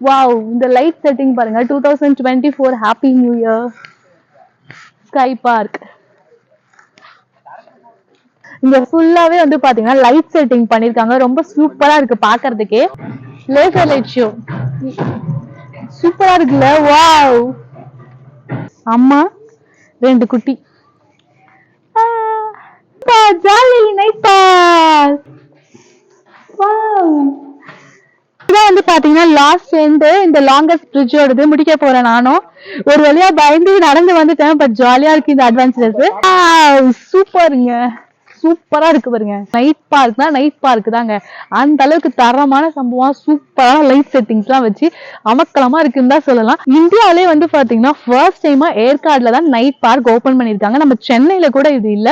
Wow, இந்த light setting பாருங்க. 2024 happy new year. Sky park. இங்க ஃபுல்லாவே வந்து பாத்தீங்கன்னா லைட் செட்டிங் பண்ணிருக்காங்க. ரொம்ப சூப்பரா இருக்கு பாக்குறதுக்கே. லேசர் லைட் ஷோ சூப்பரா இருக்குல்ல. வாவ், அம்மா 2 குட்டி. Jolly night park. வாவ், இதான் வந்து பாத்தீங்கன்னா லாஸ்ட் எண்ட் இந்த லாங்கஸ்ட் பிரிட்ஜோடது முடிக்க போறேன் நானும். ஒரு வழியா பயந்து நடந்து வந்துட்டேன். பட் ஜாலியா இருக்கு இந்த அட்வென்ச்சர்ஸ். சூப்பருங்க, சூப்பரா இருக்கு பாருங்க. நைட் பார்க்னா நைட் பார்க் தாங்க. அந்த அளவுக்கு தரமான சம்பவம். சூப்பரான லைட் செட்டிங்ஸ் எல்லாம் வச்சு அமக்கலமா இருக்குன்னு தான் சொல்லலாம். இந்தியாவிலே வந்து பாத்தீங்கன்னா ஃபர்ஸ்ட் டைமா ஏற்காடுல தான் நைட் பார்க் ஓபன் பண்ணிருக்காங்க. நம்ம சென்னையில கூட இது இல்ல.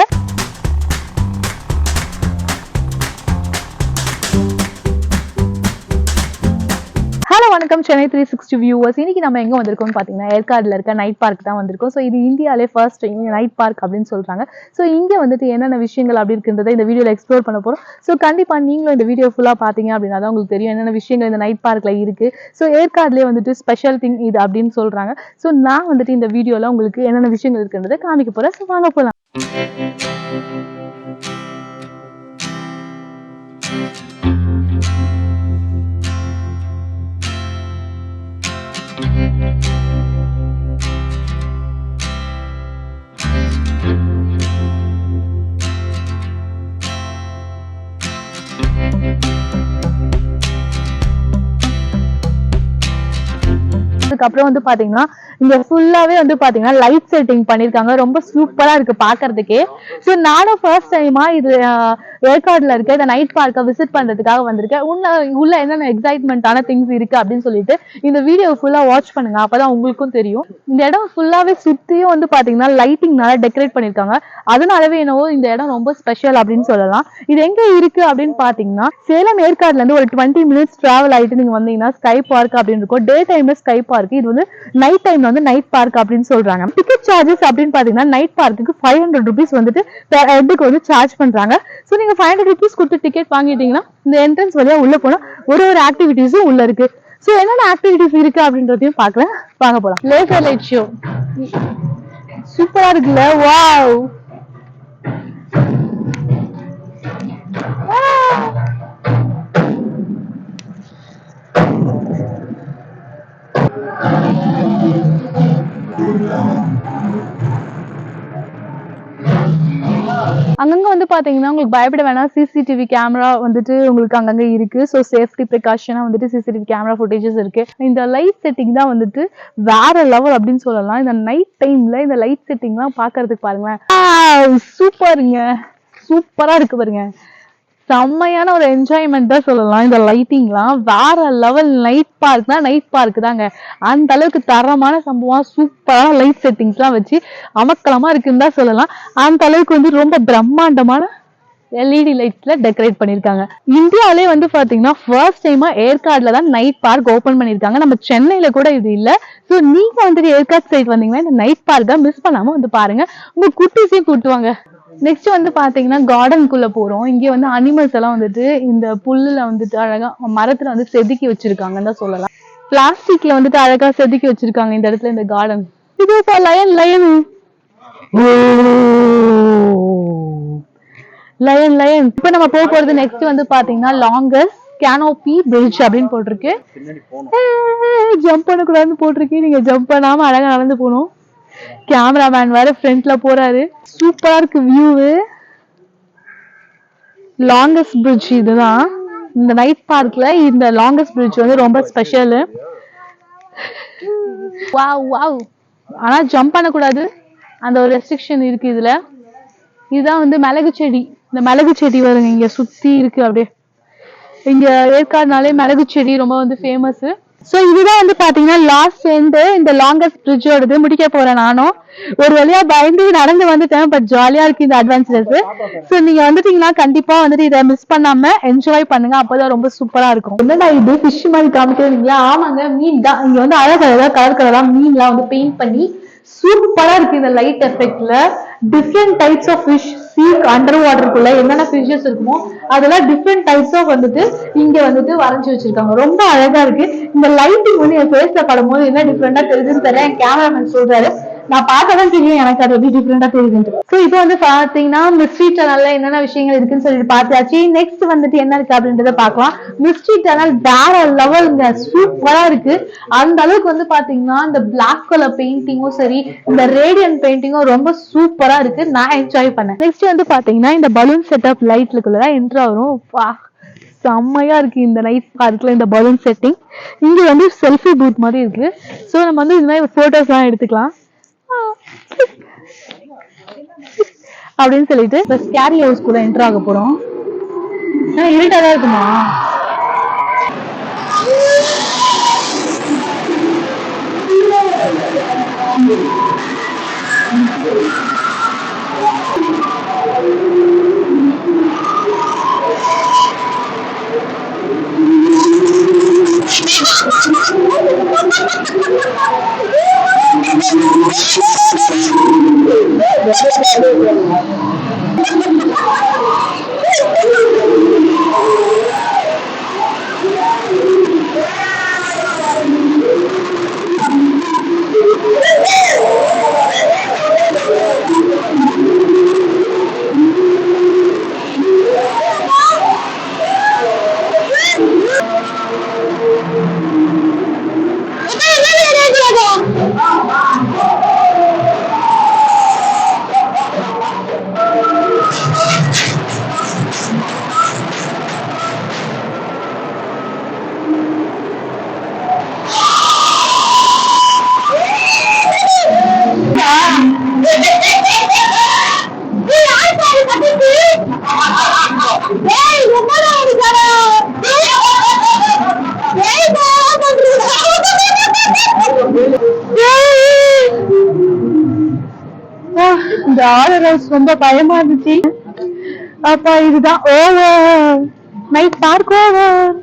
ஹலோ வணக்கம் சென்னை 360 வியூவர்ஸ். இன்னைக்கு நம்ம எங்க வந்திருக்கோம்னு பாத்தீங்கன்னா ஏற்காடுல இருக்க நைட் பார்க் தான் வந்திருக்கோம். ஸோ இது இந்தியாவிலே ஃபர்ஸ்ட் நைட் பார்க் அப்படின்னு சொல்றாங்க. ஸோ இங்க வந்துட்டு என்னென்ன விஷயங்கள் அப்படி இருக்குன்றதை இந்த வீடியோல எக்ஸ்ப்ளோர் பண்ண போறோம். ஸோ கண்டிப்பா நீங்களும் இந்த வீடியோ ஃபுல்லா பாத்தீங்க அப்படின்னா தான் உங்களுக்கு தெரியும் என்னென்ன விஷயங்கள் இந்த நைட் பார்க்ல இருக்கு. ஸோ ஏற்காடுலேயே வந்துட்டு ஸ்பெஷல் திங் இது அப்படின்னு சொல்றாங்க. ஸோ நான் வந்துட்டு இந்த வீடியோல உங்களுக்கு என்னென்ன விஷயங்கள் இருக்குன்றதை காமிக்க போறேன். ஸோ வாங்க போலாம். அதுக்கப்புறம் வந்து பாத்தீங்கன்னா இங்க ஃபுல்லாவே வந்து பாத்தீங்கன்னா லைட் செட்டிங் பண்ணிருக்காங்க. ரொம்ப சூப்பரா இருக்கு பாக்குறதுக்கே. ஸோ நானும் ஃபர்ஸ்ட் டைமா இது ஏற்காடுல இருக்க இந்த நைட் பார்க்க விசிட் பண்றதுக்காக வந்திருக்கேன். உள்ள என்னென்ன எக்ஸைட்மெண்டான திங்ஸ் இருக்கு அப்படின்னு சொல்லிட்டு இந்த வீடியோ ஃபுல்லா வாட்ச் பண்ணுங்க. அப்பதான் உங்களுக்கும் தெரியும். இந்த இடம் ஃபுல்லாவே சுத்தியும் வந்து பாத்தீங்கன்னா லைட்டிங்னால டெக்கரேட் பண்ணிருக்காங்க. அதனாலவே என்னவோ இந்த இடம் ரொம்ப ஸ்பெஷல் அப்படின்னு சொல்லலாம். இது எங்க இருக்கு அப்படின்னு பாத்தீங்கன்னா சேலம் ஏற்காடுல இருந்து ஒரு 20 minutes டிராவல் ஆயிட்டு நீங்க வந்தீங்கன்னா ஸ்கை பார்க் அப்படின்னு இருக்கும். டே டைம்ல ஸ்கை பார்க், இது வந்து நைட் டைம்ல வந்து நைட் பார்க் அப்படின்னு சொல்றாங்க. டிக்கெட் சார்ஜஸ் அப்படின்னு பாத்தீங்கன்னா நைட் பார்க்குக்கு 500 rupees வந்துட்டு பெர் ஹெட்டுக்கு வந்து சார்ஜ் பண்றாங்க. சோ நீங்க 500 rupees கொடுத்து டிக்கெட் வாங்கிட்டீங்கன்னா இந்த என்ட்ரன்ஸ் வழியா உள்ள போனா ஒரு ஆக்டிவிட்டிஸும் உள்ள இருக்கு. சோ என்னென்ன ஆக்டிவிட்டிஸ் இருக்கு அப்படின்றதையும் பார்க்கலாம். வாங்க போலாம். லேசர் லைட் ஷோ சூப்பரா இருக்குல்ல. வாவ், அங்கங்க வந்து பாத்தீங்கன்னா உங்களுக்கு பயப்பட வேணாம். சிசிடிவி கேமரா வந்துட்டு உங்களுக்கு அங்கங்க இருக்கு. ஸோ சேஃப்டி ப்ரிகாஷனா வந்துட்டு சிசிடிவி கேமரா ஃபுட்டேஜஸ் இருக்கு. இந்த லைட் செட்டிங் தான் வந்துட்டு வேற லெவல் அப்படின்னு சொல்லலாம். இந்த நைட் டைம்ல இந்த லைட் செட்டிங்லாம் பாக்குறதுக்கு பாருங்களேன். சூப்பருங்க, சூப்பரா இருக்கு பாருங்க. செம்மையான ஒரு என்ஜாய்மெண்ட் தான் சொல்லலாம். இந்த லைட்டிங்லாம் வேற லெவல். நைட் பார்க்னா நைட் பார்க் தாங்க. அந்த அளவுக்கு தரமான சம்பவம். சூப்பரான லைட் செட்டிங்ஸ் எல்லாம் வச்சு அமக்கலமா இருக்குன்னு தான் சொல்லலாம். அந்த அளவுக்கு வந்து ரொம்ப பிரம்மாண்டமான எல்இடி லைட்ஸ்ல டெக்கரேட் பண்ணிருக்காங்க. இந்தியாவிலே வந்து பாத்தீங்கன்னா ஃபர்ஸ்ட் டைமா ஏற்காடுல தான் நைட் பார்க் ஓபன் பண்ணிருக்காங்க. நம்ம சென்னையில கூட இது இல்ல. சோ நீங்க வந்துட்டு ஏற்காடு சைட் வந்தீங்கன்னா இந்த நைட் பார்க்கை மிஸ் பண்ணாம வந்து பாருங்க. உங்க குட்டீஸையும் கூட்டுவாங்க. நெக்ஸ்ட் வந்து பாத்தீங்கன்னா கார்டனுக்குள்ள போறோம். இங்க வந்து அனிமல்ஸ் எல்லாம் வந்துட்டு இந்த புல்லுல வந்துட்டு அழகா மரத்துல வந்து செதுக்கி வச்சிருக்காங்கன்னு தான் சொல்லலாம். பிளாஸ்டிக்ல வந்துட்டு அழகா செதுக்கி வச்சிருக்காங்க இந்த இடத்துல இந்த கார்டன். இது லயன் லயன் லயன் லயன். இப்ப நம்ம போக போறது நெக்ஸ்ட் வந்து பாத்தீங்கன்னா லாங்கஸ்ட் கேனோபி பிரிட்ஜ் அப்படின்னு போட்டிருக்கு. ஜம்ப் பண்ணக்கூடாதுன்னு போட்டிருக்கு. நீங்க ஜம்ப் பண்ணாம அழகா நடந்து போகணும். கேமராமேன் வேற ஃப்ரண்ட்ல போறாரு. சூப்பரா இருக்கு வியூ. லாங்கஸ்ட் பிரிட்ஜ் இதுதான் இந்த நைட் பார்க்ல. இந்த லாங்கஸ்ட் பிரிட்ஜ் வந்து ரொம்ப ஸ்பெஷல். Wow wow. ஆனா ஜம்ப் பண்ணக்கூடாது, அந்த ஒரு ரெஸ்ட்ரிக்ஷன் இருக்கு இதுல. இதுதான் வந்து மிளகு செடி. இந்த மிளகு செடி வருங்க இங்க சுத்தி இருக்கு. அப்படியே இங்க ஏற்காடுனாலே மிளகு செடி ரொம்ப வந்து ஃபேமஸ். சோ இதுதான் வந்து பாத்தீங்கன்னா லாஸ்ட் எண்ட் இந்த லாங்கஸ்ட் பிரிட்ஜோடது முடிக்க போறேன் நானும். ஒரு வழியா பயந்து நடந்து வந்துட்டேன். பட் ஜாலியா இருக்கு இந்த அட்வென்ச்சர்ஸ். சோ நீங்க வந்துட்டீங்கன்னா கண்டிப்பா வந்துட்டு இதை மிஸ் பண்ணாம என்ஜாய் பண்ணுங்க. அப்பதான் ரொம்ப சூப்பரா இருக்கும். என்னடா இது ஃபிஷ் மாதிரி காமிக்கிறீங்களா? ஆமாங்க, மீன் தான். இங்க வந்து அழகழகா கலர் கலரா மீன் எல்லாம் வந்து பெயிண்ட் பண்ணி சூப்பரா இருக்கு இந்த லைட் எஃபெக்ட்ல. Different types of fish, sea under வாட்டருக்குள்ள என்னென்ன ஃபிஷஸ் இருக்குமோ அதெல்லாம் டிஃப்ரெண்ட் டைப்ஸ் ஆஃப் வந்துட்டு இங்க வந்துட்டு வரைஞ்சு வச்சிருக்காங்க. ரொம்ப அழகா இருக்கு. இந்த லைட்டிங் வந்து என் ஃபேஸ்ல படும்போது என்ன டிஃப்ரெண்டா தெரியுதுன்னு தெரியல. என் கேமராமேன் சொல்றாரு, நான் பார்த்தாதான் தெரியும் எனக்கு அது எப்படி டிஃப்ரெண்டா தெரியுதுன்ட்டு. சோ இப்போ வந்து பாத்தீங்கன்னா மிஸ்ட்ரி சேனல்ல என்னென்ன விஷயங்கள் இருக்குன்னு சொல்லிட்டு பார்த்தாச்சு. நெக்ஸ்ட் வந்துட்டு என்ன இருக்கு அப்படின்றத பார்க்கலாம். மிஸ்ட்ரி சேனல் வேற லெவலுங்க, சூப்பரா இருக்கு. அந்த அளவுக்கு வந்து பாத்தீங்கன்னா இந்த பிளாக் கலர் பெயிண்டிங்கும் சரி, இந்த ரேடியன் பெயிண்டிங்கும் ரொம்ப சூப்பரா இருக்கு. நான் என்ஜாய் பண்ணேன். நெக்ஸ்ட் வந்து பாத்தீங்கன்னா இந்த பலூன் செட்டப் லைட்லுக்குள்ளதான் என்ட்ரு ஆகும். செம்மையா இருக்கு இந்த நைட் பார்க்ல இந்த பலூன் செட்டிங். இங்க வந்து செல்ஃபி பூத் மாதிரி இருக்கு. சோ நம்ம வந்து இந்த மாதிரி போட்டோஸ் எல்லாம் எடுத்துக்கலாம் அப்படின்னு சொல்லிட்டு இப்ப ஸ்கேரி ஹவுஸ் கூட என்டர் ஆக போறோம். இருட்டாதான் இருக்குமா? இந்த ஆர்டர் ஹவுஸ் ரொம்ப பயமா இருந்துச்சு. அப்ப இதுதான் ஓவர் நைட் பார்க் ஓவர்.